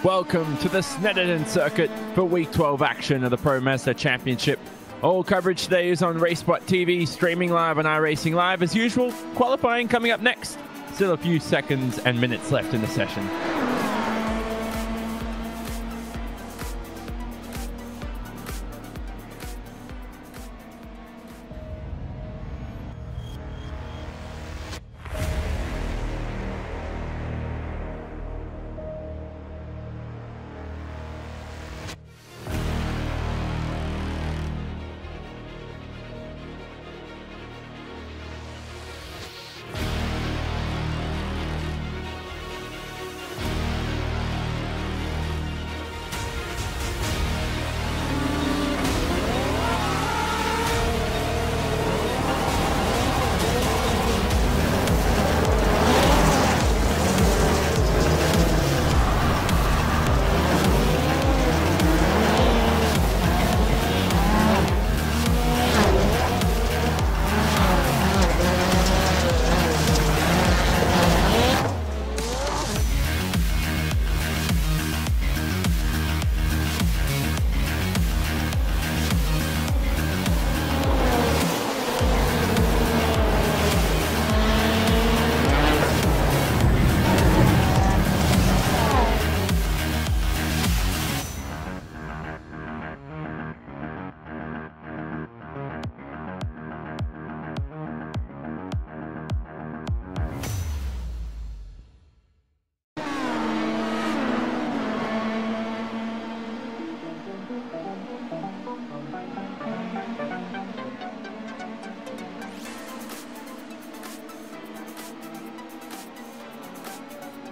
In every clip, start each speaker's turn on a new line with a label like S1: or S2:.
S1: Welcome to the Snetterton circuit for Week 12 action of the Pro Mazda Championship. All coverage today is on RaceSpot TV, streaming live on iRacing Live as usual. Qualifying coming up next. Still a few seconds and minutes left in the session.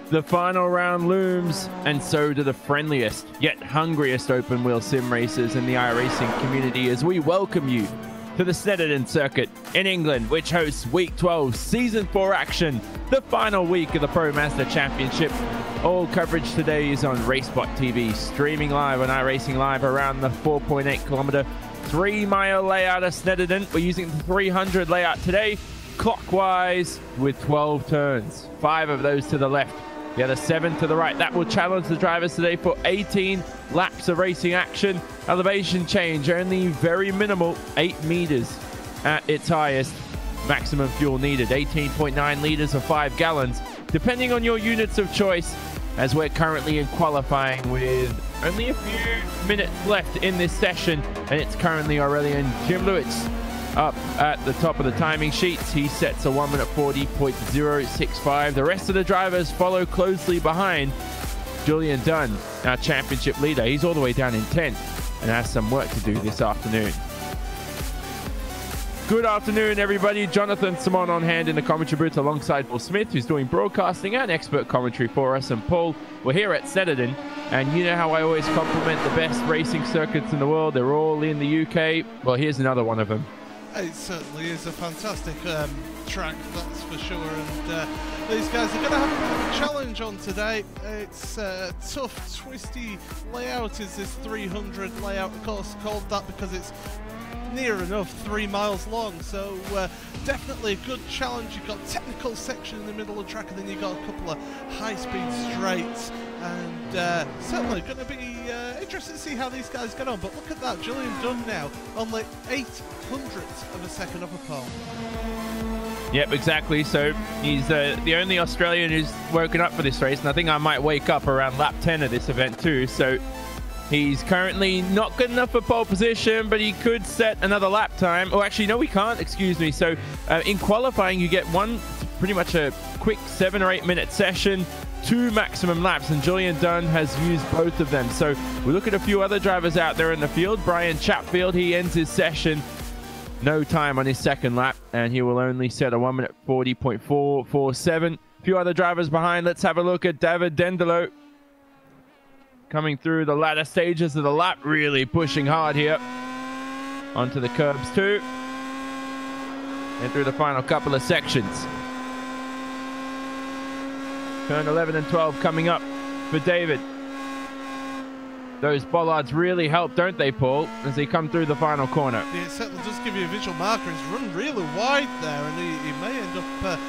S1: The final round looms, and so do the friendliest, yet hungriest open wheel sim racers in the iRacing community as we welcome you to the Snetterton circuit in England, which hosts Week 12 Season 4 action, the final week of the Pro Mazda Championship. All coverage today is on RaceSpot TV, streaming live on iRacing Live around the 4.8 kilometer, 3-mile layout of Snetterton. We're using the 300 layout today, clockwise with 12 turns, 5 of those to the left. The other 7 to the right. That will challenge the drivers today for 18 laps of racing action. Elevation change, only very minimal, 8 meters at its highest. Maximum fuel needed, 18.9 liters or 5 gallons, depending on your units of choice, as we're currently in qualifying with only a few minutes left in this session. And it's currently Aurelian Jim Lewis up at the top of the timing sheets. He sets a 1 minute 40.065. The rest of the drivers follow closely behind. Julian Dunn, our championship leader, he's all the way down in 10th and has some work to do this afternoon. Good afternoon, everybody. Jonathan Simon on hand in the commentary booth alongside Paul Smith, who's doing broadcasting and expert commentary for us. And Paul, we're here at Snetterton, and you know how I always compliment the best racing circuits in the world. They're all in the UK. Well, here's another one of them.
S2: It certainly is a fantastic track, that's for sure, and these guys are going to have a challenge on today. It's a tough, twisty layout is this 300 layout, of course called that because it's near enough 3 miles long, so definitely a good challenge. You've got a technical section in the middle of the track, and then you've got a couple of high-speed straights, and certainly going to be interesting to see how these guys get on. But look at that, Julian Dunn now only 0.08 of a second off a pole.
S1: Yep, exactly. So he's the only Australian who's woken up for this race, and I think I might wake up around lap 10 of this event too. So he's currently not good enough for pole position, but he could set another lap time. Oh, actually, no, we can't. Excuse me. So in qualifying, you get pretty much a quick 7 or 8 minute session, 2 maximum laps, and Julian Dunn has used both of them. So we look at a few other drivers out there in the field. Brian Chatfield, he ends his session no time on his second lap, and he will only set a 1 minute 40.447. A few other drivers behind. Let's have a look at David Dendelo coming through the latter stages of the lap, really pushing hard here onto the curbs too, and through the final couple of sections. Turn 11 and 12 coming up for David. Those bollards really help, don't they, Paul, as they come through the final corner?
S2: Yeah, it certainly does give you a visual marker. He's run really wide there, and he may end up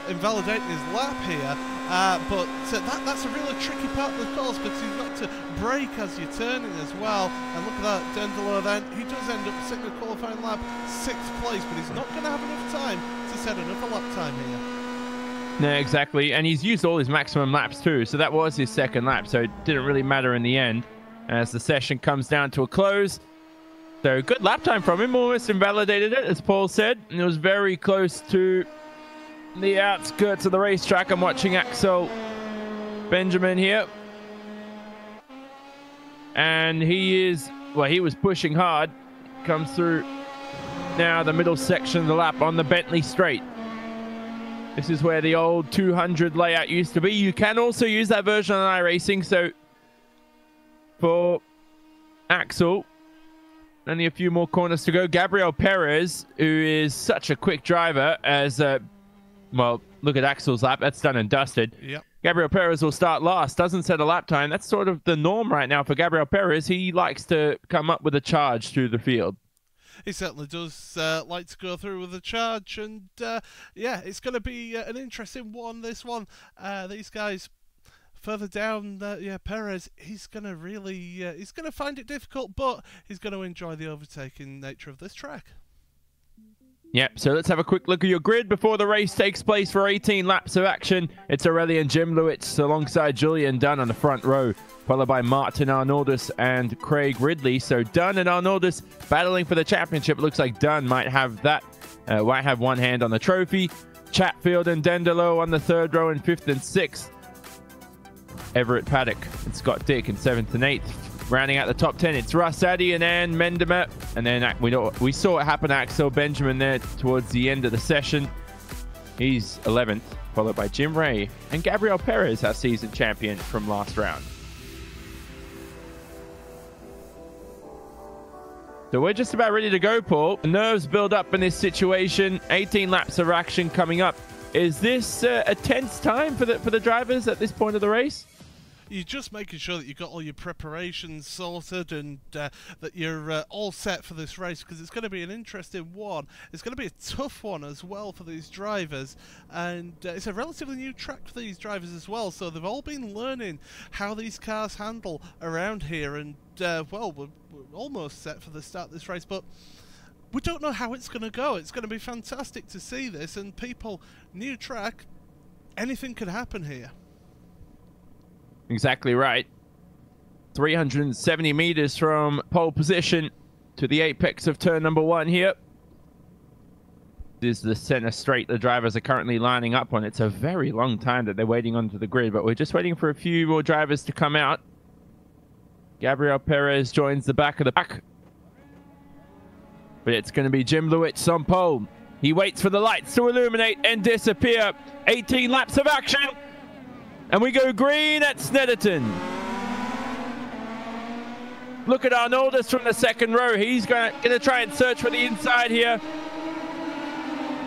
S2: invalidating his lap here. But that's a really tricky part of the course, because you've got to brake as you're turning as well. And look at that, Dendolo then, he does end up sitting a qualifying lap 6th place, but he's not going to have enough time to set another lap time here.
S1: No, exactly, and he's used all his maximum laps too, so that was his 2nd lap, so it didn't really matter in the end as the session comes down to a close. So good lap time from him, almost invalidated it, as Paul said, and it was very close to the outskirts of the racetrack. I'm watching Axel Benjamin here, and he was pushing hard, comes through now the middle section of the lap on the Bentley straight. This is where the old 200 layout used to be. You can also use that version on iRacing. So for Axel, only a few more corners to go. Gabriel Perez, who is such a quick driver, as well, look at Axel's lap. That's done and dusted.
S2: Yep.
S1: Gabriel Perez will start last. Doesn't set a lap time. That's sort of the norm right now for Gabriel Perez. He likes to come up with a charge through the field.
S2: He certainly does like to go through with a charge, and yeah, it's going to be an interesting one, this one. These guys further down, yeah, Perez, he's going to really, he's going to find it difficult, but he's going to enjoy the overtaking nature of this track.
S1: Yep, so let's have a quick look at your grid before the race takes place for 18 laps of action. It's Aurelian Jim Lewitz alongside Julian Dunn on the front row, followed by Martin Arnoldus and Craig Ridley. So Dunn and Arnoldus battling for the championship. It looks like Dunn might have that, might have one hand on the trophy. Chatfield and Dendolo on the 3rd row in 5th and 6th. Everett Paddock and Scott Dick in 7th and 8th. Rounding out the top 10, it's Russ Addy and Ann Mendemer. And then we saw it happen to Axel Benjamin there towards the end of the session. He's 11th, followed by Jim Ray and Gabriel Perez, our season champion from last round. So we're just about ready to go, Paul. Nerves build up in this situation. 18 laps of action coming up. Is this a tense time for the drivers at this point of the race?
S2: You're just making sure that you've got all your preparations sorted, and that you're all set for this race, because it's going to be an interesting one. It's going to be a tough one as well for these drivers, and it's a relatively new track for these drivers as well, so they've all been learning how these cars handle around here, and well, we're almost set for the start of this race, but we don't know how it's going to go. It's going to be fantastic to see this, and people, new track, anything could happen here.
S1: Exactly right. 370 meters from pole position to the apex of turn number 1 here. This is the center straight the drivers are currently lining up on. It's a very long time that they're waiting onto the grid, but we're just waiting for a few more drivers to come out. Gabriel Perez joins the back of the pack. But it's going to be Jim Lewitz on pole. He waits for the lights to illuminate and disappear. 18 laps of action. And we go green at Snetterton. Look at Arnoldus from the 2nd row. He's going to try and search for the inside here.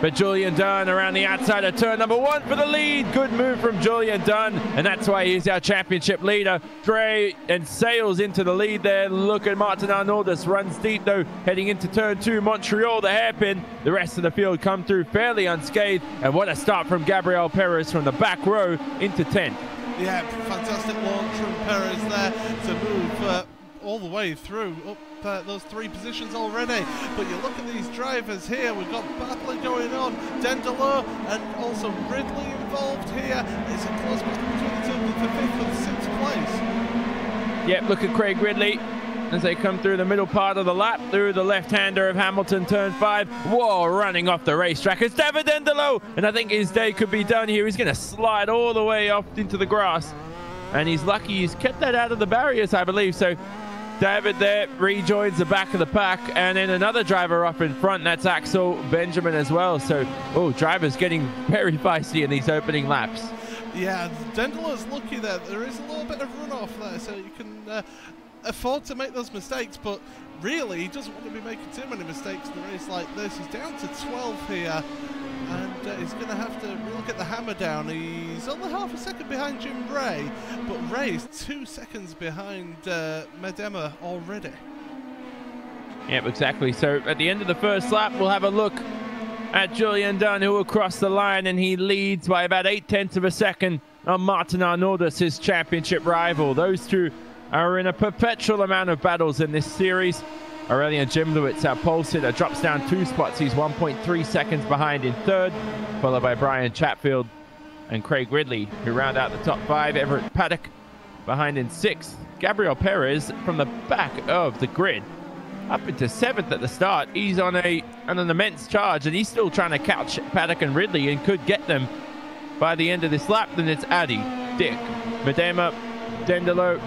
S1: But Julian Dunn around the outside of turn number 1 for the lead. Good move from Julian Dunn, and that's why he's our championship leader. Dre and sails into the lead there. Look at Martin Arnoldus, runs deep though, heading into turn 2, Montreal, the hairpin. The rest of the field come through fairly unscathed, and what a start from Gabriel Perez from the back row into 10th.
S2: Yeah, fantastic launch from Perez there to move all the way through up those 3 positions already. But you look at these drivers here, we've got battling going on, Dendolo and also Ridley involved here. It's a close battle between the two for 5th and 6th place.
S1: Yep, look at Craig Ridley as they come through the middle part of the lap, through the left-hander of Hamilton, turn 5. Whoa, running off the racetrack. It's David Dendolo, and I think his day could be done here. He's going to slide all the way off into the grass, and he's lucky he's kept that out of the barriers, I believe. So David there rejoins the back of the pack, and then another driver up in front, that's Axel Benjamin as well. So, drivers getting very feisty in these opening laps.
S2: Yeah, Dendolo's lucky there. There is a little bit of runoff there, so you can afford to make those mistakes, but really he doesn't want to be making too many mistakes in a race like this. He's down to 12 here, and he's going to have to really get the hammer down. He's only half a second behind Jim Ray, but Ray is 2 seconds behind Medema already.
S1: Yep, exactly. So at the end of the first lap, we'll have a look at Julian Dunn, who will cross the line, and he leads by about 0.8 of a second on Martin Arnoldus, his championship rival. Those two are in a perpetual amount of battles in this series. Aurelian Jimlewicz, our pole sitter, drops down 2 spots. He's 1.3 seconds behind in third, followed by Brian Chatfield and Craig Ridley, who round out the top 5. Everett Paddock behind in 6th. Gabriel Perez from the back of the grid up into 7th at the start. He's on an immense charge, and he's still trying to catch Paddock and Ridley and could get them by the end of this lap. Then it's Addy, Dick, Medema, Dendelo,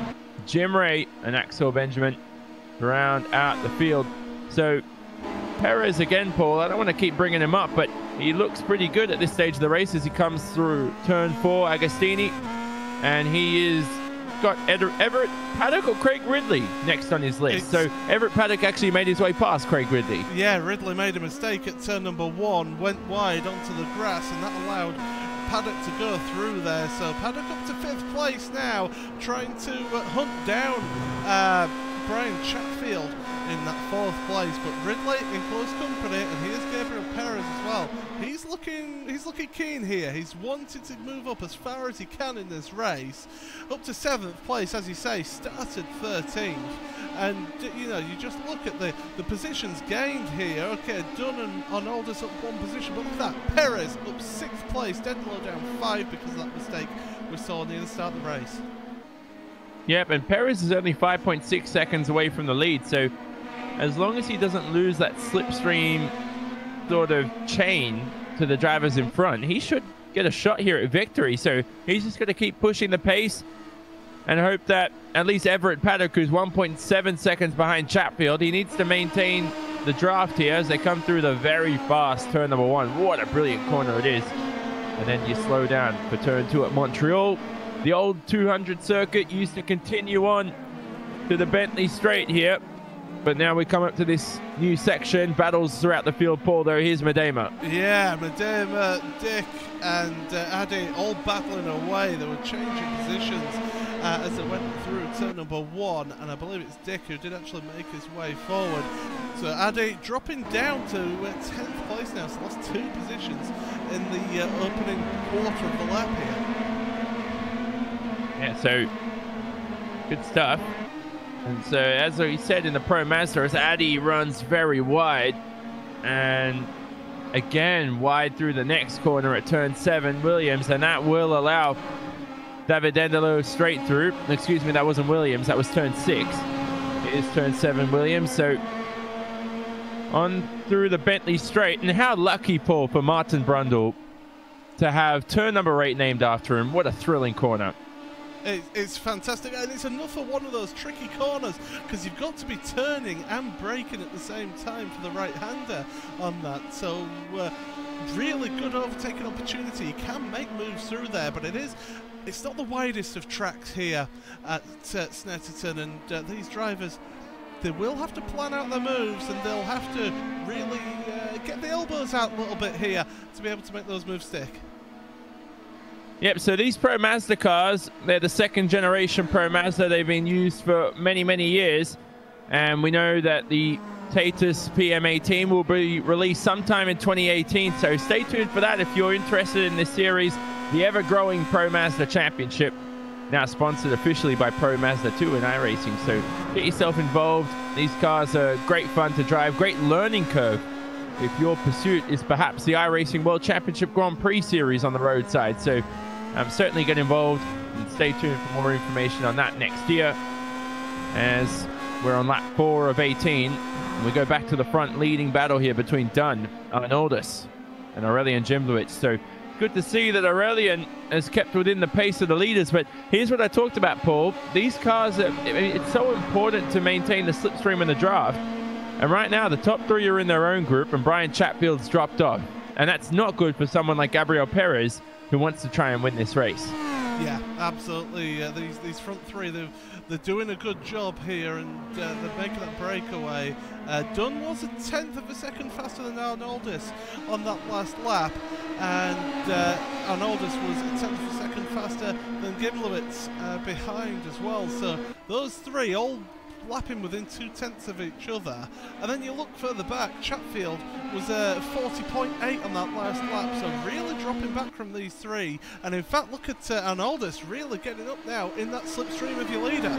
S1: Jim Ray, and Axel Benjamin round out the field. So Perez again, Paul, I don't want to keep bringing him up, but he looks pretty good at this stage of the race as he comes through turn 4, Agostini, and he is got Everett Paddock or Craig Ridley next on his list. So Everett Paddock actually made his way past Craig Ridley. Yeah,
S2: Ridley made a mistake at turn number 1, went wide onto the grass, and that allowed Paddock to go through there. So Paddock up to 5th place now, trying to hunt down Brian Chatfield in that 4th place, but Ridley in close company, and here's Gabriel Perez as well. He's looking keen here. He's wanted to move up as far as he can in this race. Up to 7th place, as you say, started 13th. And, you know, you just look at the positions gained here. Okay, Dunn and Arnoldus up 1 position, but look at that. Perez up 6th place, Dendelo down 5 because of that mistake we saw near the start of the race.
S1: Yep, and Perez is only 5.6 seconds away from the lead, so as long as he doesn't lose that slipstream sort of chain to the drivers in front, he should get a shot here at victory. So he's just going to keep pushing the pace and hope that at least Everett Paddock, who's 1.7 seconds behind Chatfield, he needs to maintain the draft here as they come through the very fast turn number 1. What a brilliant corner it is. And then you slow down for turn 2 at Montreal. The old 200 circuit used to continue on to the Bentley Straight here, but now we come up to this new section. Battles throughout the field, Paul, though. Here's Medema.
S2: Yeah, Medema, Dick, and Addy all battling away. They were changing positions as they went through turn number 1, and I believe it's Dick who did actually make his way forward. So Addy dropping down to 10th place now, so lost 2 positions in the opening quarter of the lap here.
S1: Yeah, so good stuff. And so, as we said in the Pro Mazda, as Addy runs very wide, and again wide through the next corner at turn 7, Williams, and that will allow David Dendelo straight through. Excuse me, that wasn't Williams, that was turn 6. It is turn 7, Williams. So on through the Bentley Straight, and how lucky, Paul, for Martin Brundle to have turn number 8 named after him. What a thrilling corner.
S2: It's fantastic, and it's another one of those tricky corners because you've got to be turning and braking at the same time for the right-hander on that. So really good overtaking opportunity. You can make moves through there, but it's not the widest of tracks here at Snetterton, and these drivers, they will have to plan out their moves, and they'll have to really get the elbows out a little bit here to be able to make those moves stick.
S1: Yep, so these Pro Mazda cars, they're the 2nd generation Pro Mazda. They've been used for many, many years. And we know that the Tatus PM18 will be released sometime in 2018. So stay tuned for that if you're interested in this series. The ever-growing Pro Mazda Championship, now sponsored officially by Pro Mazda 2 and iRacing. So get yourself involved. These cars are great fun to drive, great learning curve if your pursuit is perhaps the iRacing World Championship Grand Prix Series on the roadside. So certainly get involved and stay tuned for more information on that next year as we're on lap 4 of 18. And we go back to the front leading battle here between Dunn, Arnoldus, and Aurelian Jimlewicz. So good to see that Aurelian has kept within the pace of the leaders. But here's what I talked about, Paul. These cars, it's so important to maintain the slipstream in the draft. And right now, the top 3 are in their own group, and Brian Chatfield's dropped off. And that's not good for someone like Gabriel Perez, who wants to try and win this race.
S2: Yeah, absolutely. These front 3, they're doing a good job here, and they're making that breakaway. Dunn was a 10th of a second faster than Arnoldus on that last lap, and Arnoldus was a 10th of a second faster than Gimlewicz behind as well. So those 3 all lapping within 2/10 of each other. And then you look further back, Chatfield was 40.8 on that last lap, so really dropping back from these three. And in fact, look at Arnoldus really getting up now in that slipstream of your leader.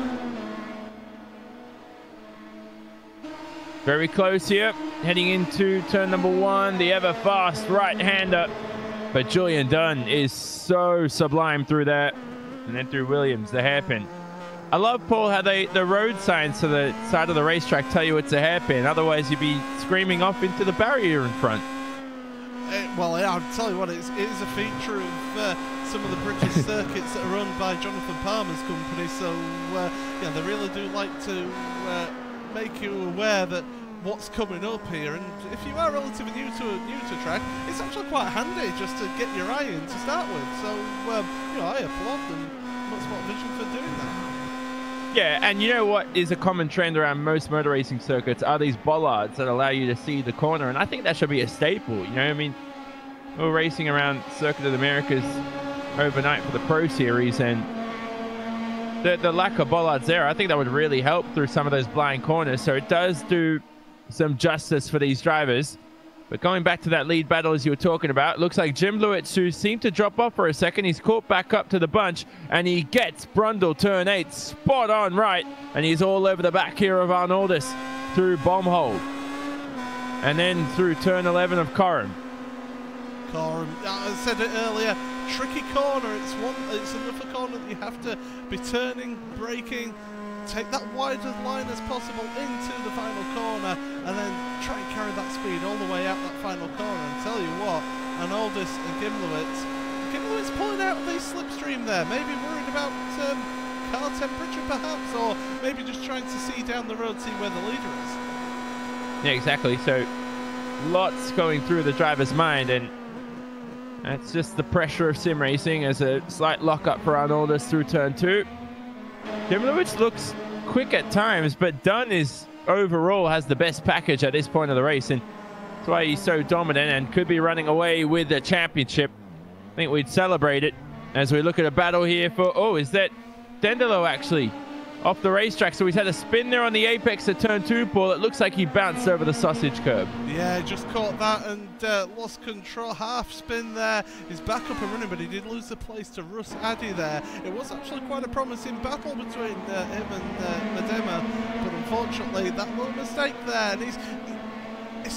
S1: Very close here, heading into turn number 1, the ever fast right-hander. But Julian Dunn is so sublime through that. And then through Williams, the hairpin. I love, Paul, how the road signs to the side of the racetrack tell you it's a hairpin. Otherwise, you'd be screaming off into the barrier in front.
S2: Well, I'll tell you what, it is a feature of some of the British circuits that are run by Jonathan Palmer's company. So, yeah, they really do like to make you aware that what's coming up here. And if you are relatively new to track, it's actually quite handy just to get your eye in to start with. So, you know, I applaud them. Motorsport Vision for doing that.
S1: Yeah, and you know what is a common trend around most motor racing circuits are these bollards that allow you to see the corner, and I think that should be a staple. You know, I mean, we were racing around Circuit of the Americas overnight for the Pro Series, and the lack of bollards there, I think that would really help through some of those blind corners. So it does do some justice for these drivers. But going back to that lead battle as you were talking about, looks like Jim Lewitz, who seemed to drop off for a second, he's caught back up to the bunch, and he gets Brundle turn 8 spot on right, and he's all over the back here of Arnoldus through Bombhold, and then through turn 11 of Coram.
S2: I said it earlier, tricky corner. It's another corner that you have to be turning, braking, take that wide line as possible into the final corner, and then try and carry that speed all the way out that final corner. And tell you what, Arnoldus and Gimlowitz pulling out of the slipstream there, maybe worried about car temperature perhaps, or maybe just trying to see down the road, see where the leader is.
S1: Yeah, exactly. So lots going through the driver's mind, and that's just the pressure of sim racing as a slight lock-up for Arnoldus through turn 2. Gimlowitz looks quick at times, but Dunn is overall has the best package at this point of the race, and that's why he's so dominant and could be running away with the championship. I think we'd celebrate it as we look at a battle here for, oh, is that Dendelo actually off the racetrack? So he's had a spin there on the apex at turn 2, Paul. It looks like he bounced over the sausage curb.
S2: Yeah, just caught that and lost control. Half spin there. He's back up and running, but he did lose the place to Russ Addy there. It was actually quite a promising battle between him and Medema, but unfortunately that little mistake there, and he's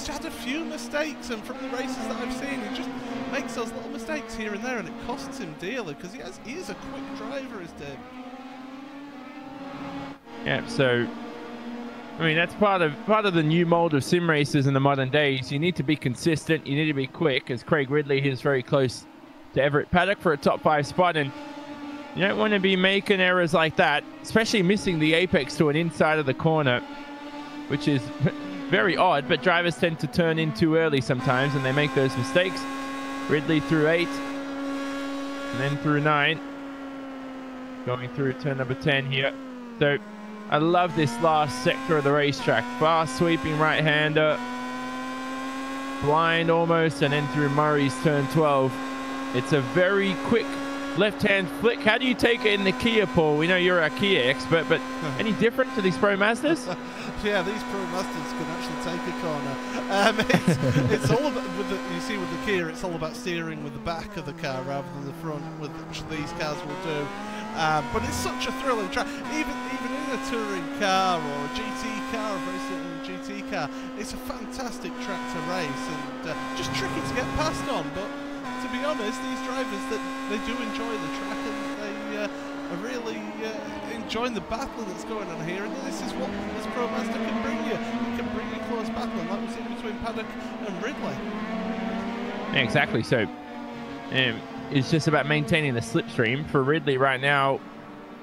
S2: had a few mistakes, and from the races that I've seen, he just makes those little mistakes here and there, and it costs him dearly because he is a quick driver, is Dave.
S1: Yeah, so I mean that's part of the new mold of sim racers in the modern days. You need to be consistent, you need to be quick, as Craig Ridley is very close to Everett Paddock for a top 5 spot, and you don't want to be making errors like that, especially missing the apex to an inside of the corner, which is very odd, but drivers tend to turn in too early sometimes and they make those mistakes. Ridley through 8 and then through 9, going through turn number 10 here. So I love this last sector of the racetrack. Fast sweeping right-hander, blind almost, and then through Murray's turn 12. It's a very quick left-hand flick. How do you take it in the Kia, Paul? We know you're a Kia expert, but any different to these Pro Mazdas?
S2: Yeah, these Pro Mazdas can actually take a corner. It's all about, you see with the Kia, it's all about steering with the back of the car rather than the front, which these cars will do. But it's such a thrilling track. Even in a touring car or a GT car, a very certain GT car, it's a fantastic track to race, and just tricky to get past on. But to be honest, these drivers, that they do enjoy the track, and they are really enjoying the battle that's going on here. And this is what this Pro Mazda can bring you. It can bring you close battle, and that was in between Paddock and Ridley.
S1: Yeah, exactly. So it's just about maintaining the slipstream for Ridley right now.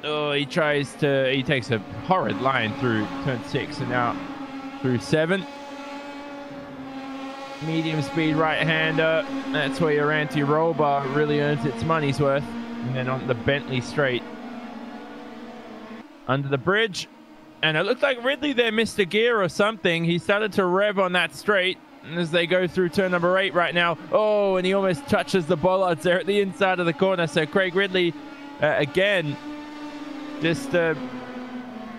S1: Oh, he takes a horrid line through turn 6 and now through 7. Medium speed right-hander. That's where your anti-roll bar really earns its money's worth. And then on the Bentley straight under the bridge. And it looked like Ridley there missed a gear or something. He started to rev on that straight as they go through turn number 8 right now. Oh, and he almost touches the bollards there at the inside of the corner. So Craig Ridley, again, just,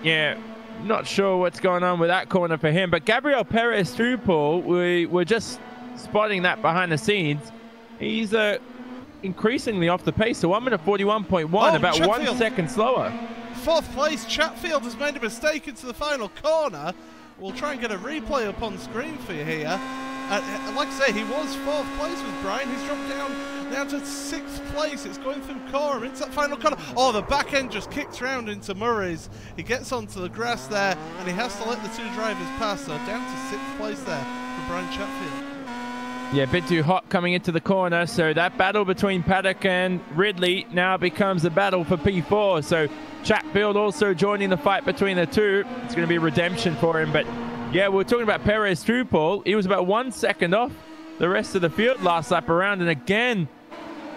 S1: yeah, not sure what's going on with that corner for him. But Gabriel Perez too, Paul, we were just spotting that behind the scenes. He's increasingly off the pace. So 1 minute 41.1, about
S2: Chatfield.
S1: 1 second slower.
S2: 4th place, Chatfield has made a mistake into the final corner. We'll try and get a replay up on screen for you here. Like I say, he was 4th place with Brian. He's dropped down now to 6th place. It's going through Cora into that final corner. Oh, the back end just kicks round into Murray's. He gets onto the grass there, and he has to let the 2 drivers pass. So down to 6th place there for Brian Chatfield.
S1: Yeah, a bit too hot coming into the corner. So that battle between Paddock and Ridley now becomes a battle for P4. So Chatfield also joining the fight between the two. It's going to be redemption for him. But yeah, we're talking about Perez too, Paul. He was about 1 second off the rest of the field last lap around. And again,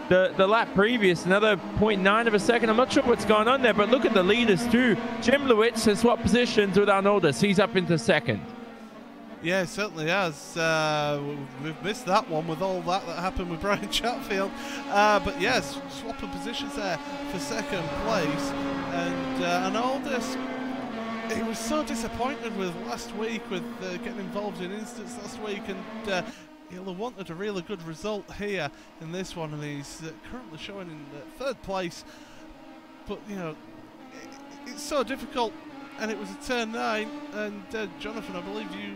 S1: the lap previous, another 0.9 of a second. I'm not sure what's going on there, but look at the leaders too. Jim Lewitz has swapped positions with Arnoldus. He's up into 2nd.
S2: Yeah, it certainly has. We've missed that one with all that happened with Brian Chatfield. But yes, swap of positions there for 2nd place. And Arnoldus, he was so disappointed with last week, with getting involved in incidents last week, and he'll have wanted a really good result here in this one, and he's currently showing in 3rd place. But, you know, it's so difficult. And it was a turn 9, and Jonathan, I believe you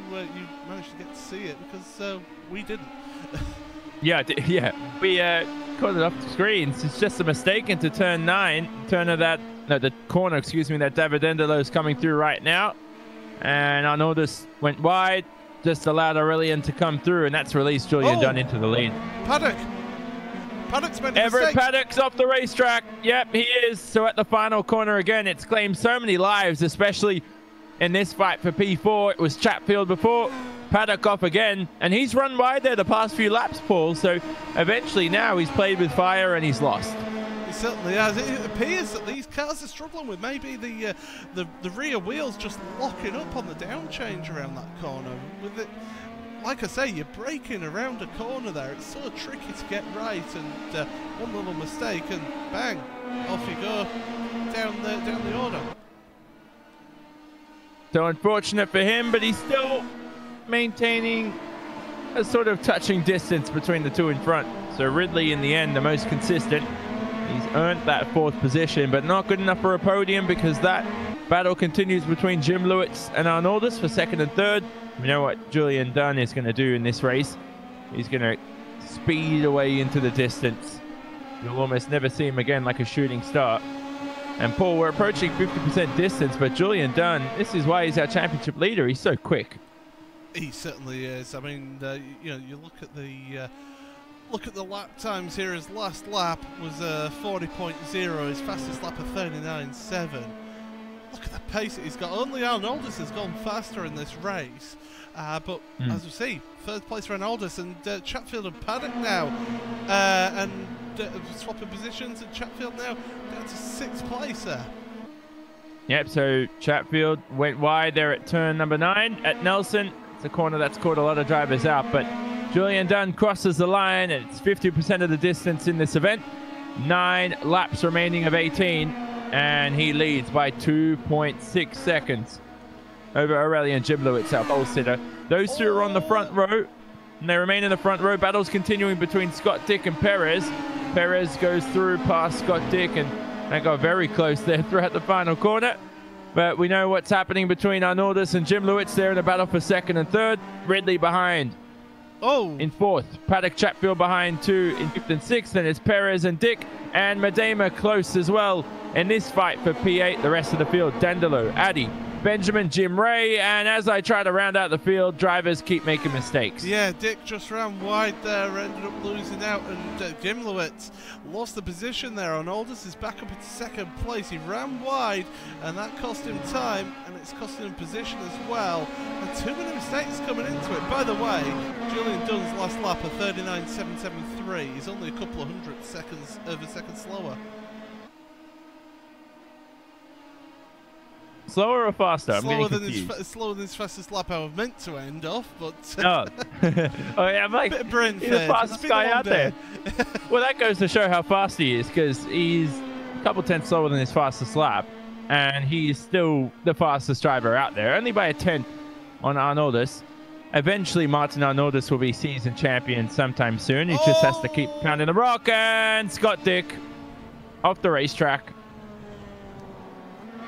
S2: managed to get to see it, because we didn't.
S1: Yeah, we caught it off the screens. It's just a mistake into turn 9. The corner, excuse me, that Davidendolo is coming through right now. And Arnoldus went wide, just allowed Aurelian to come through, and that's released Julian Dunn into the lead.
S2: Paddock's made a
S1: Everett
S2: mistake.
S1: Paddock's off the racetrack. Yep, he is. So at the final corner again, it's claimed so many lives, especially in this fight for P4. It was Chatfield before, Paddock off again, and he's run wide there the past few laps, Paul. So eventually now he's played with fire and he's lost.
S2: He certainly has. It appears that these cars are struggling with maybe the rear wheels just locking up on the down change around that corner. With it, like I say, you're braking around a corner there. It's so tricky to get right, and one little mistake and bang, off you go down the order.
S1: So unfortunate for him, but he's still maintaining a sort of touching distance between the two in front. So Ridley in the end the most consistent. He's earned that 4th position, but not good enough for a podium, because that battle continues between Jim Lewitz and Arnoldus for 2nd and 3rd. We know what Julian Dunn is going to do in this race. He's going to speed away into the distance. You'll almost never see him again, like a shooting star. And Paul, we're approaching 50% distance, but Julian Dunn, this is why he's our championship leader. He's so quick.
S2: He certainly is. I mean, you know, you look at the lap times here. His last lap was 40.0. His fastest lap of 39.7. Look at the pace that he's got. Only Arnoldus has gone faster in this race. But as we see, 3rd place for Arnoldus, and Chatfield and Paddock now. And swapping positions, and Chatfield now down to 6th place there.
S1: Yep, so Chatfield went wide there at turn number 9 at Nelson. It's a corner that's caught a lot of drivers out, but Julian Dunn crosses the line, and it's 50% of the distance in this event. 9 laps remaining of 18. And he leads by 2.6 seconds over Aurelian Jim Lewitz, our pole sitter. Those two are on the front row, and they remain in the front row. Battles continuing between Scott Dick and Perez. Perez goes through past Scott Dick, and they got very close there throughout the final corner. But we know what's happening between Arnoldus and Jim Lewitz there in the battle for 2nd and 3rd. Ridley behind. In 4th, Paddock Chatfield behind 2 in 5th and 6th. Then it's Perez and Dick, and Medema close as well in this fight for P8. The rest of the field, Dandolo, Addy, Benjamin, Jim Ray, and as I try to round out the field, drivers keep making mistakes.
S2: Yeah, Dick just ran wide there, ended up losing out, and Jim Lewitz lost the position there. Arnoldus is back up into 2nd place. He ran wide, and that cost him time, and it's costing him position as well. And too many mistakes coming into it. By the way, Julian Dunn's last lap of 39.773 is only a couple of seconds slower.
S1: Slower or faster?
S2: Slower than his fastest lap I was meant to end off, but...
S1: Oh. Oh, yeah, I'm like,
S2: bit of brain
S1: he's the fastest guy out there. Well, that goes to show how fast he is, because he's a couple tenths slower than his fastest lap. and he is still the fastest driver out there, only by a tenth on Arnoldus. Eventually, Martin Arnoldus will be season champion sometime soon. He just has to keep pounding the rock, and Scott Dick off the racetrack.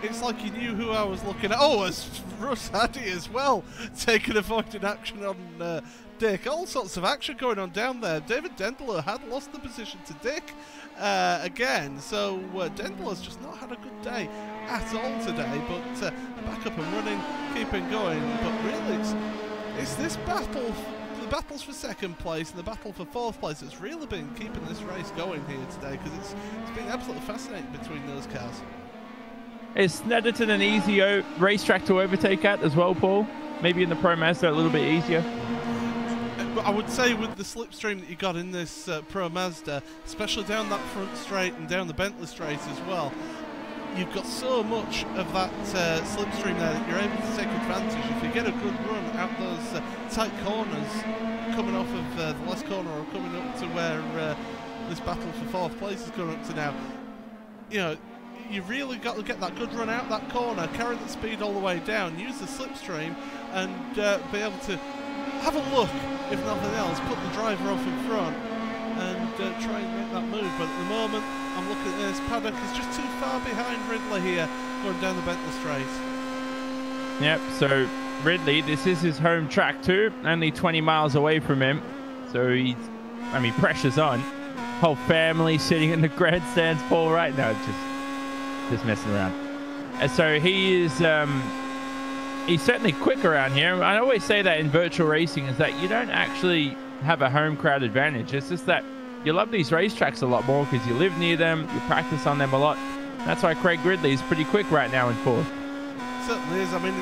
S2: It's like you knew who I was looking at. Oh, as Russ Addy as well, taking avoiding action on Dick. All sorts of action going on down there. David Dendler had lost the position to Dick again, so Dendler's just not had a good day at all today, but back up and running, keeping going. But really, it's this battle, the battles for second place and the battle for fourth place that's really been keeping this race going here today, because it's been absolutely fascinating between those cars.
S1: Is Snetterton an easy racetrack to overtake at as well, Paul? Maybe in the Pro Mazda a little bit easier?
S2: I would say with the slipstream that you got in this Pro Mazda, especially down that front straight and down the Bentley straight as well, you've got so much of that slipstream there that you're able to take advantage. If you get a good run out those tight corners, coming off of the last corner or coming up to where this battle for fourth place is going up to now, you know, you've really got to get that good run out that corner, carry the speed all the way down, use the slipstream, and be able to have a look, if nothing else, put the driver off in front and try and make that move. But at the moment, I'm looking at this, Paddock is just too far behind Ridley here, going down the Bentley straight.
S1: Yep, so Ridley, this is his home track too, only 20 miles away from him. So he's, I mean, pressure's on. Whole family sitting in the grandstands, Paul, right now, just messing around. And so he is he's certainly quick around here. I always say that in virtual racing is that you don't actually have a home crowd advantage. It's just that you love these racetracks a lot more because you live near them, you practice on them a lot. That's why Craig Ridley is pretty quick right now in fourth.
S2: Certainly is. I mean,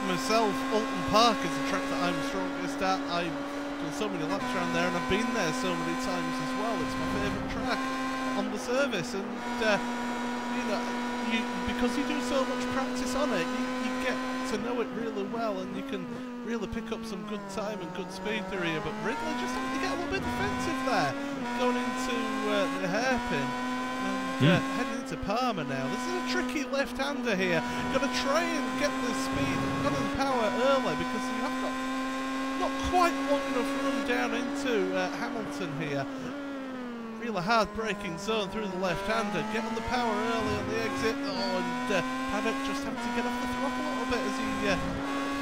S2: myself, Alton Park is a track that I'm strongest at. I've done so many laps around there and I've been there so many times as well. It's my favourite track on the service, and you know, because you do so much practice on it, you get to know it really well, and you can really pick up some good time and good speed through here. But Ridley just having to get a little bit defensive there, going into the hairpin and heading into Palmer now. This is a tricky left-hander here. Got to try and get the speed, got the power early, because you have got not quite long enough run down into Hamilton here. Really hard braking zone through the left-hander. Get on the power early on the exit. Oh, and Paddock just having to get off the throttle a little bit as he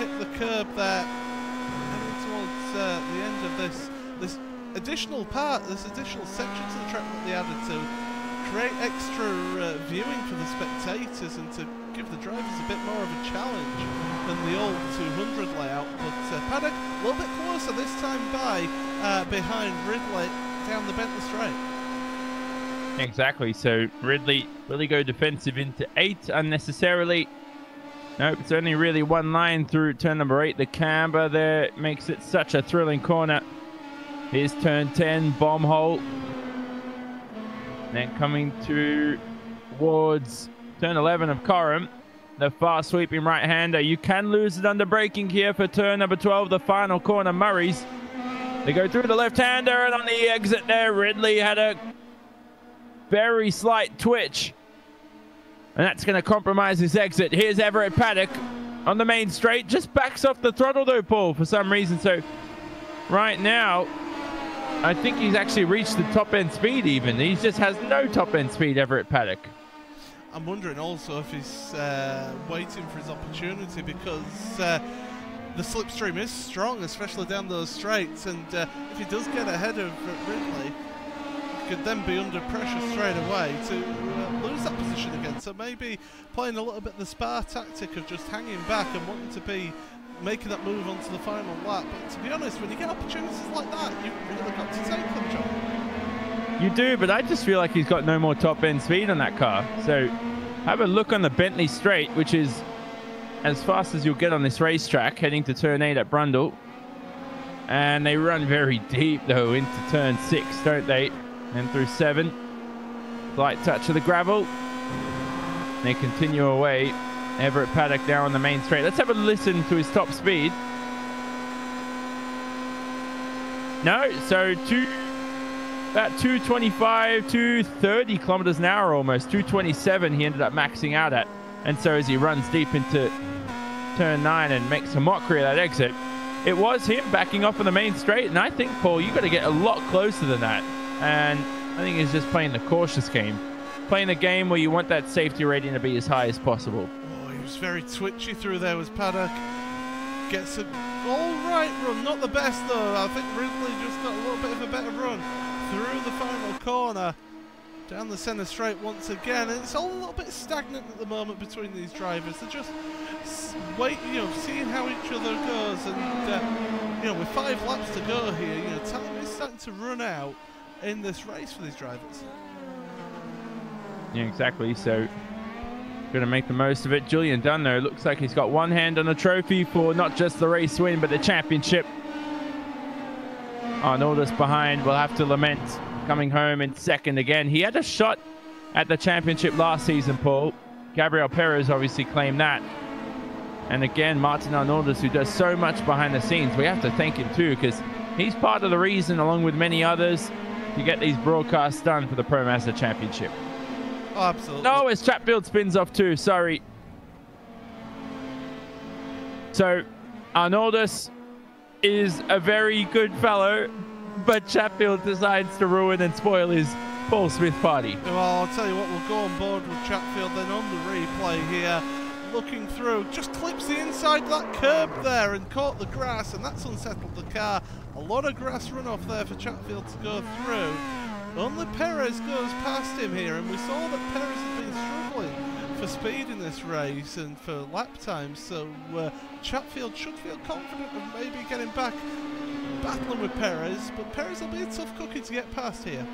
S2: hit the curb there. Heading towards the end of this additional part, this additional section to the track that they added to create extra viewing for the spectators and to give the drivers a bit more of a challenge than the old 200 layout. But Paddock a little bit closer this time behind Ridley down the Bentley straight.
S1: Exactly, so Ridley will he go defensive into 8 unnecessarily? Nope, it's only really one line through turn number 8. The camber there makes it such a thrilling corner. Here's turn 10, bomb hole. Then coming towards turn 11 of Coram, the fast sweeping right-hander. You can lose it under braking here for turn number 12, the final corner, Murray's. They go through the left-hander, and on the exit there, Ridley had a very slight twitch. And that's going to compromise his exit. Here's Everett Paddock on the main straight. Just backs off the throttle though, Paul, for some reason. So right now, I think he's actually reached the top-end speed even. He just has no top-end speed, Everett Paddock.
S2: I'm wondering also if he's waiting for his opportunity, because the slipstream is strong, especially down those straights, and if he does get ahead of Ridley, he could then be under pressure straight away to lose that position again. So maybe playing a little bit the Spa tactic of just hanging back and wanting to be making that move onto the final lap. But to be honest, when you get opportunities like that, you've really got to take them, John.
S1: You do, but I just feel like he's got no more top-end speed on that car. So have a look on the Bentley straight, which is as fast as you'll get on this racetrack, heading to turn 8 at Brundle. And they run very deep, though, into turn 6, don't they? And through 7. Light touch of the gravel. They continue away. Everett Paddock now on the main straight. Let's have a listen to his top speed. No, so about 225, 230 kilometers an hour almost. 227 he ended up maxing out at. And so as he runs deep into turn 9 and makes a mockery of that exit, it was him backing off on the main straight. And I think, Paul, you got to get a lot closer than that. And I think he's just playing the cautious game. Playing the game where you want that safety rating to be as high as possible.
S2: Oh, he was very twitchy through there, was Paddock. Gets an all-right run. Not the best, though. I think Ridley just got a little bit of a better run through the final corner. Down the centre straight once again. And it's all a little bit stagnant at the moment between these drivers. They're just seeing how each other goes. And, with 5 laps to go here, time is starting to run out in this race for these drivers.
S1: Yeah, exactly. So, going to make the most of it. Julian Dunn, though, looks like he's got one hand on the trophy for not just the race win, but the championship. Arnoldus behind will have to lament coming home in second again. He had a shot at the championship last season, Paul. Gabriel Perez obviously claimed that. And again, Martin Arnoldus, who does so much behind the scenes, we have to thank him too, because he's part of the reason, along with many others, to get these broadcasts done for the Pro Mazda Championship.
S2: Oh, absolutely.
S1: No, as Chatfield spins off too, sorry. So, Arnoldus is a very good fellow, but Chatfield decides to ruin and spoil his Paul Smith party.
S2: Well, I'll tell you what, we'll go on board with Chatfield then on the replay here. Looking through, just clips the inside of that curb there and caught the grass, and that's unsettled the car. A lot of grass runoff there for Chatfield to go through. Only Perez goes past him here, and we saw that Perez has been struggling for speed in this race and for lap times, so Chatfield should feel confident of maybe getting back battling with Perez, but Perez will be a tough cookie to get past here.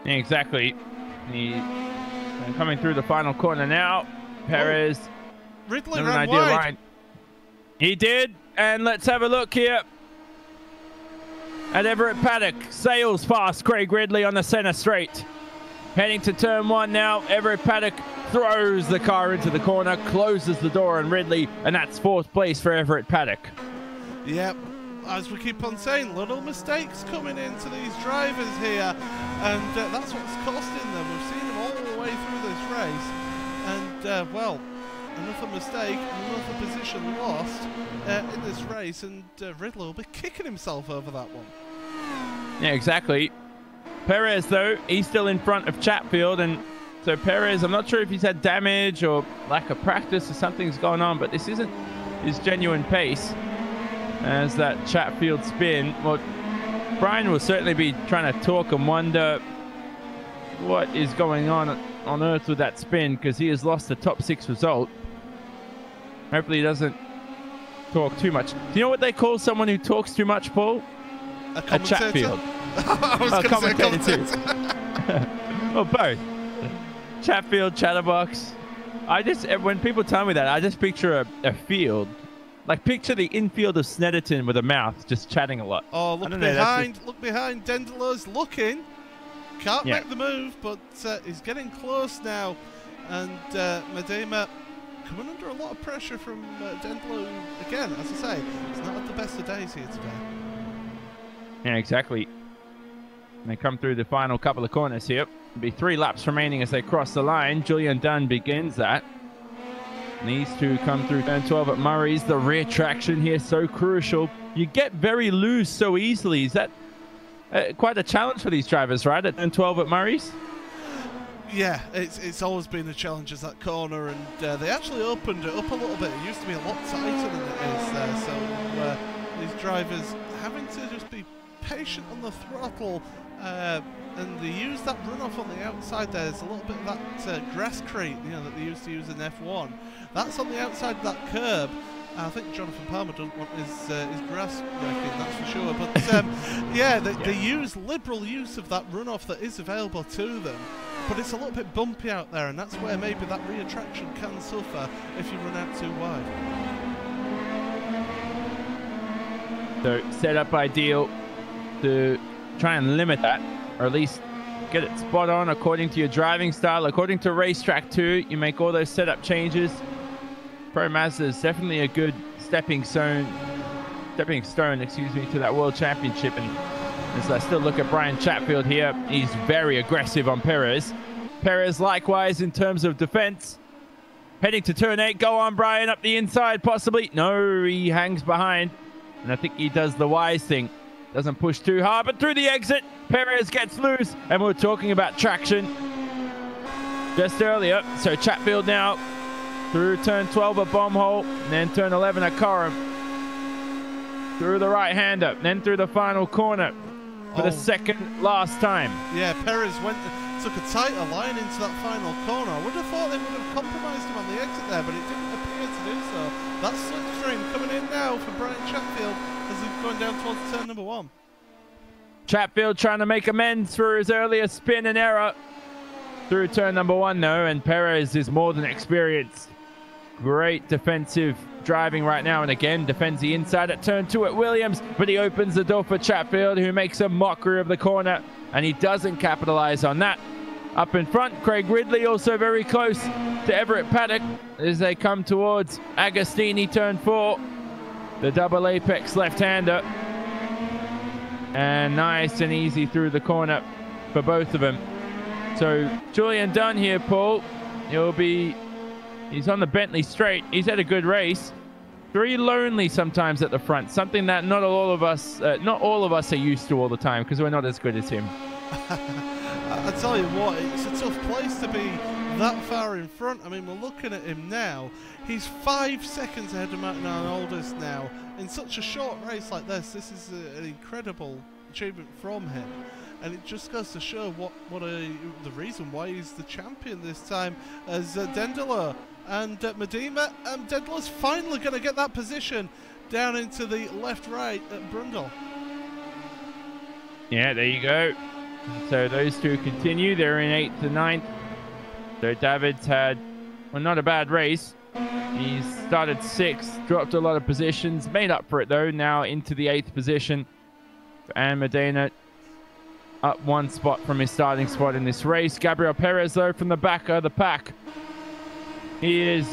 S1: Yeah, exactly. And coming through the final corner now, Perez.
S2: Ridley ran wide.
S1: Line. He did, and let's have a look here at Everett Paddock. Sails past Craig Ridley on the center straight. Heading to turn 1 now. Everett Paddock throws the car into the corner, closes the door on Ridley, and that's 4th place for Everett Paddock.
S2: Yep, as we keep on saying, little mistakes coming into these drivers here, and that's what's costing them. We've seen them all the way through this race, and well, another mistake, another position lost in this race, and Ridley will be kicking himself over that one.
S1: Yeah, exactly. Perez, though, he's still in front of Chatfield, and so Perez, I'm not sure if he's had damage or lack of practice or something's going on, but this isn't his genuine pace. As that Chatfield spin, well, Brian will certainly be trying to talk and wonder what is going on earth with that spin, because he has lost the top 6 result. Hopefully he doesn't talk too much. Do you know what they call someone who talks too much, Paul?
S2: A
S1: Chatfield.
S2: I was going to say commentator.
S1: Well, both. Chatfield, chatterbox. When people tell me that, I just picture a field. Like, picture the infield of Snetterton with a mouth just chatting a lot.
S2: Oh, look behind. Look behind. Dendelo's looking. Can't make the move, but he's getting close now. And Medema coming under a lot of pressure from Dendelo. Again, as I say, it's not at the best of days here today.
S1: Yeah, exactly. And they come through the final couple of corners here. There'll be 3 laps remaining as they cross the line. Julian Dunn begins that. These two come through turn 12 at Murray's. The rear traction here so crucial. You get very loose so easily. Is that quite a challenge for these drivers, right? At turn 12 at Murray's?
S2: Yeah, it's always been a challenge as that corner, and they actually opened it up a little bit. It used to be a lot tighter than it is there, so these drivers having to just be patient on the throttle, and they use that runoff on the outside there. There's a little bit of that grass crate, that they used to use in F1. That's on the outside of that curb. I think Jonathan Palmer doesn't want his grass wrecking, that's for sure. But yeah, they use liberal use of that runoff that is available to them. But it's a little bit bumpy out there, and that's where maybe that rear traction can suffer if you run out too wide.
S1: So set up ideal to try and limit that, or at least get it spot on according to your driving style. According to Racetrack 2, you make all those setup changes. Pro Mazda is definitely a good stepping stone, to that World Championship. And as I still look at Brian Chatfield here, he's very aggressive on Perez. Perez likewise in terms of defense. Heading to turn 8. Go on, Brian, up the inside, possibly. No, he hangs behind. And I think he does the wise thing. Doesn't push too hard, but through the exit, Perez gets loose. And we're talking about traction just earlier. So Chatfield now through turn 12 at Bomb Hole, and then turn 11 at Coram. Through the right-hander, then through the final corner for the second last time.
S2: Yeah, Perez took a tighter line into that final corner. I would have thought they would have compromised him on the exit there, but it didn't appear to do so. That slipstream coming in now for Brian Chatfield as he's going down towards turn number 1.
S1: Chatfield trying to make amends for his earlier spin and error through turn number 1, though, and Perez is more than experienced. Great defensive driving right now, and again defends the inside at turn 2 at Williams, but he opens the door for Chatfield, who makes a mockery of the corner, and he doesn't capitalize on that. Up in front, Craig Ridley also very close to Everett Paddock as they come towards Agostini turn 4, the double apex left-hander, and nice and easy through the corner for both of them. So Julian Dunn here, Paul, he's on the Bentley straight. He's had a good race. Very lonely sometimes at the front, something that not all of us are used to all the time because we're not as good as him.
S2: I tell you what, it's a tough place to be that far in front. I mean, we're looking at him now. He's 5 seconds ahead of Martin Arnoldus now. In such a short race like this, this is an incredible achievement from him. And it just goes to show the reason why he's the champion this time as Dendler and Medema. Dendler's finally going to get that position down into the left-right at Brundle.
S1: Yeah, there you go. So those two continue. They're in 8th to 9th. So David's had, well, not a bad race. He's started 6th, dropped a lot of positions, made up for it though, now into the 8th position. And Medina up 1 spot from his starting spot in this race. Gabriel Perez though from the back of the pack. He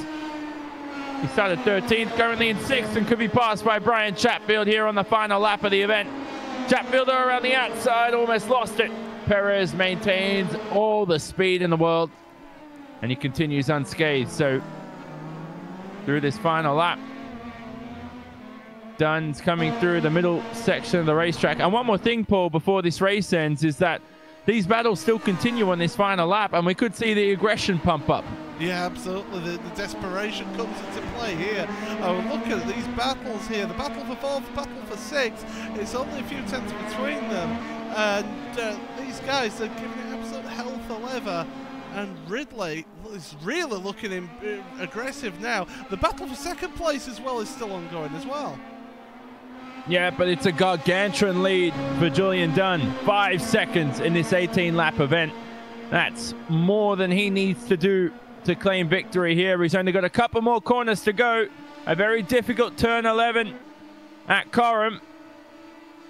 S1: started 13th, currently in 6th, and could be passed by Brian Chatfield here on the final lap of the event. Chatfield around the outside, almost lost it. Perez maintains all the speed in the world, and he continues unscathed. So through this final lap, Dunn's coming through the middle section of the racetrack. And one more thing, Paul, before this race ends, is that these battles still continue on this final lap, and we could see the aggression pump up.
S2: Yeah, absolutely. The desperation comes into play here. Look at these battles here. The battle for 4th, the battle for 6th. It's only a few tenths between them. And these guys are giving it absolute hell for leather. And Ridley is really looking aggressive now. The battle for 2nd place as well is still ongoing as well.
S1: Yeah, but it's a gargantuan lead for Julian Dunn. 5 seconds in this 18-lap event. That's more than he needs to do to claim victory here. He's only got a couple more corners to go. A very difficult turn 11 at Coram.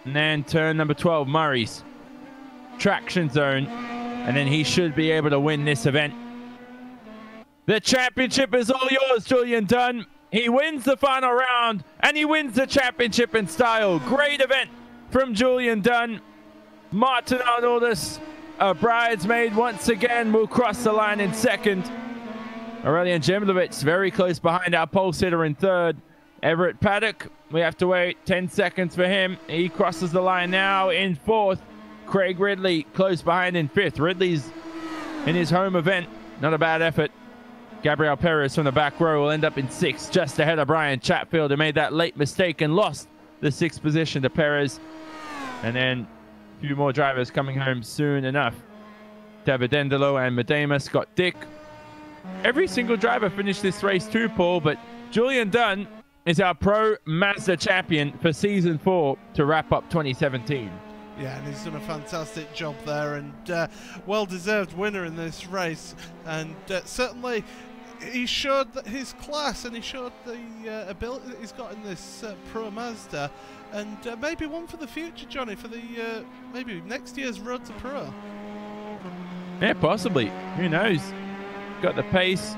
S1: And then turn number 12, Murray's traction zone. And then he should be able to win this event. The championship is all yours, Julian Dunn. He wins the final round, and he wins the championship in style. Great event from Julian Dunn. Martin Arnoldus, a bridesmaid once again, will cross the line in 2nd. Aurelian Jemlovic very close behind our pole sitter in 3rd. Everett Paddock, we have to wait 10 seconds for him. He crosses the line now in 4th. Craig Ridley close behind in 5th. Ridley's in his home event. Not a bad effort. Gabriel Perez from the back row will end up in 6th, just ahead of Brian Chatfield, who made that late mistake and lost the 6th position to Perez. And then a few more drivers coming home soon enough. David Endelo and Medema, Scott Dick. Every single driver finished this race too, Paul, but Julian Dunn is our Pro Mazda champion for Season 4 to wrap up 2017.
S2: Yeah, and he's done a fantastic job there, and well-deserved winner in this race. And certainly he showed that his class, and he showed the ability that he's got in this Pro Mazda. And maybe one for the future, Johnny, for the maybe next year's Road to Pro.
S1: Yeah, possibly. Who knows? Got the pace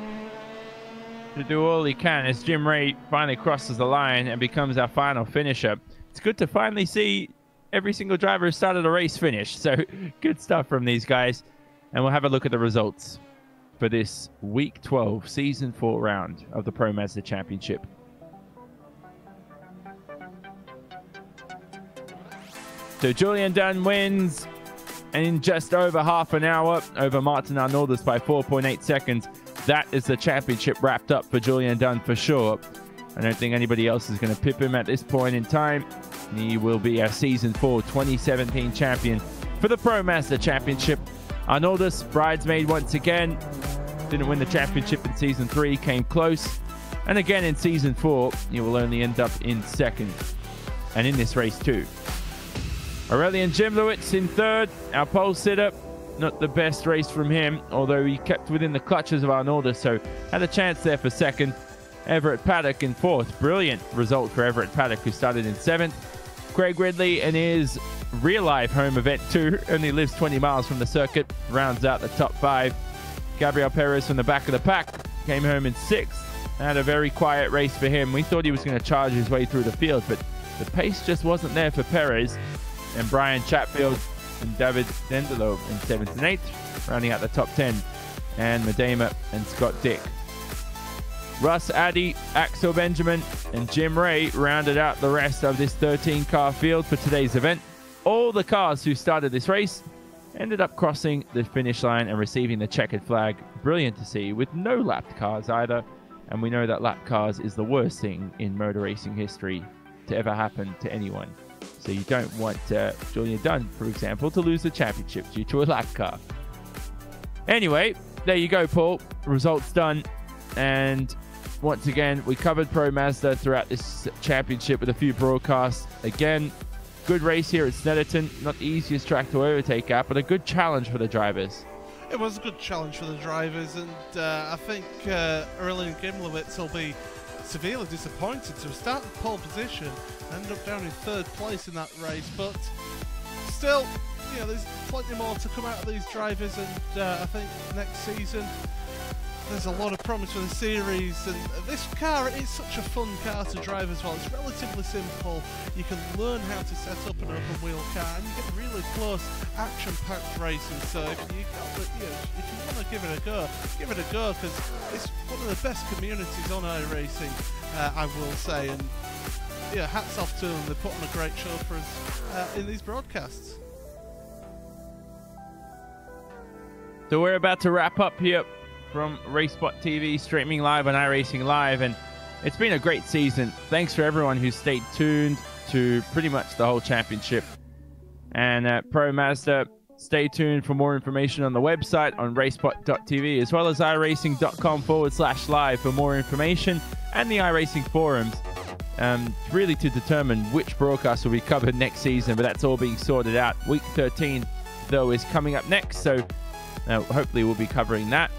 S1: to do all he can as Jim Ray finally crosses the line and becomes our final finisher. It's good to finally see every single driver who started a race finish. So good stuff from these guys. And we'll have a look at the results for this Week 12, Season 4 round of the Pro Mazda Championship. So Julian Dunn wins in just over half an hour over Martin Arnoldus by 4.8 seconds. That is the championship wrapped up for Julian Dunn for sure. I don't think anybody else is going to pip him at this point in time. He will be our Season 4 2017 champion for the Pro Mazda Championship. Arnoldus, bridesmaid once again. Didn't win the championship in Season 3, came close. And again in Season 4, he will only end up in second. And in this race too. Aurelian Jimlowitz in third, our pole sitter. Not the best race from him, although he kept within the clutches of Arnoldus, so had a chance there for second. Everett Paddock in fourth. Brilliant result for Everett Paddock, who started in seventh. Craig Ridley in his real-life home event too, only lives 20 miles from the circuit, rounds out the top 5. Gabriel Perez from the back of the pack came home in sixth. Had a very quiet race for him. We thought he was going to charge his way through the field, but the pace just wasn't there for Perez. And Brian Chatfield and David Dendelo in 7th and 8th, rounding out the top 10. And Medema and Scott Dick. Russ Addy, Axel Benjamin, and Jim Ray rounded out the rest of this 13-car field for today's event. All the cars who started this race ended up crossing the finish line and receiving the checkered flag. Brilliant to see, with no lapped cars either. And we know that lapped cars is the worst thing in motor racing history to ever happen to anyone. So you don't want Julian Dunn, for example, to lose the championship due to a lap car. Anyway, there you go, Paul. Results done. And once again, we covered Pro Mazda throughout this championship with a few broadcasts. Again, good race here at Snetterton. Not the easiest track to overtake at, but a good challenge for the drivers.
S2: It was a good challenge for the drivers, and I think Aurelian Gimlowitz will be severely disappointed to start in pole position and end up down in third place in that race. But still, you know, there's plenty more to come out of these drivers, and I think next season there's a lot of promise for the series. And this car is such a fun car to drive as well. It's relatively simple. You can learn how to set up an open wheel car, and you get really close, action-packed racing. So if you want to give it a go, because it's one of the best communities on iRacing, I will say. And yeah, hats off to them. They put on a great show for us in these broadcasts.
S1: So we're about to wrap up here from RaceSpot TV, streaming live on iRacing Live, and it's been a great season. Thanks for everyone who stayed tuned to pretty much the whole championship. And Pro Mazda, stay tuned for more information on the website on racespot.tv, as well as iRacing.com/live for more information, and the iRacing forums, really to determine which broadcast will be covered next season, but that's all being sorted out. Week 13, though, is coming up next, so hopefully we'll be covering that.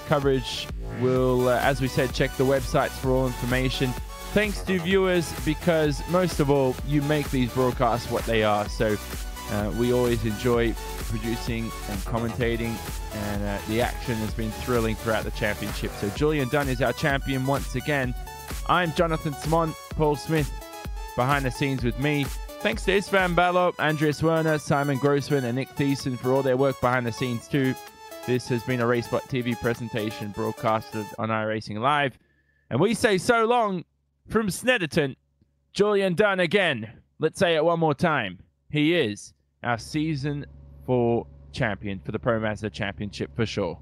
S1: Coverage will, as we said, check the websites for all information. Thanks to viewers, because most of all, you make these broadcasts what they are. So we always enjoy producing and commentating, and the action has been thrilling throughout the championship. So Julian Dunn is our champion once again. I'm Jonathan Simon, Paul Smith, behind the scenes with me. Thanks to Istvan Ballo, Andreas Werner, Simon Grossman, and Nick Thiessen for all their work behind the scenes too. This has been a RaceSpot TV presentation broadcasted on iRacing Live. And we say so long from Snetterton, Julian Dunn again. Let's say it one more time. He is our Season 4 champion for the Pro Mazda Championship for sure.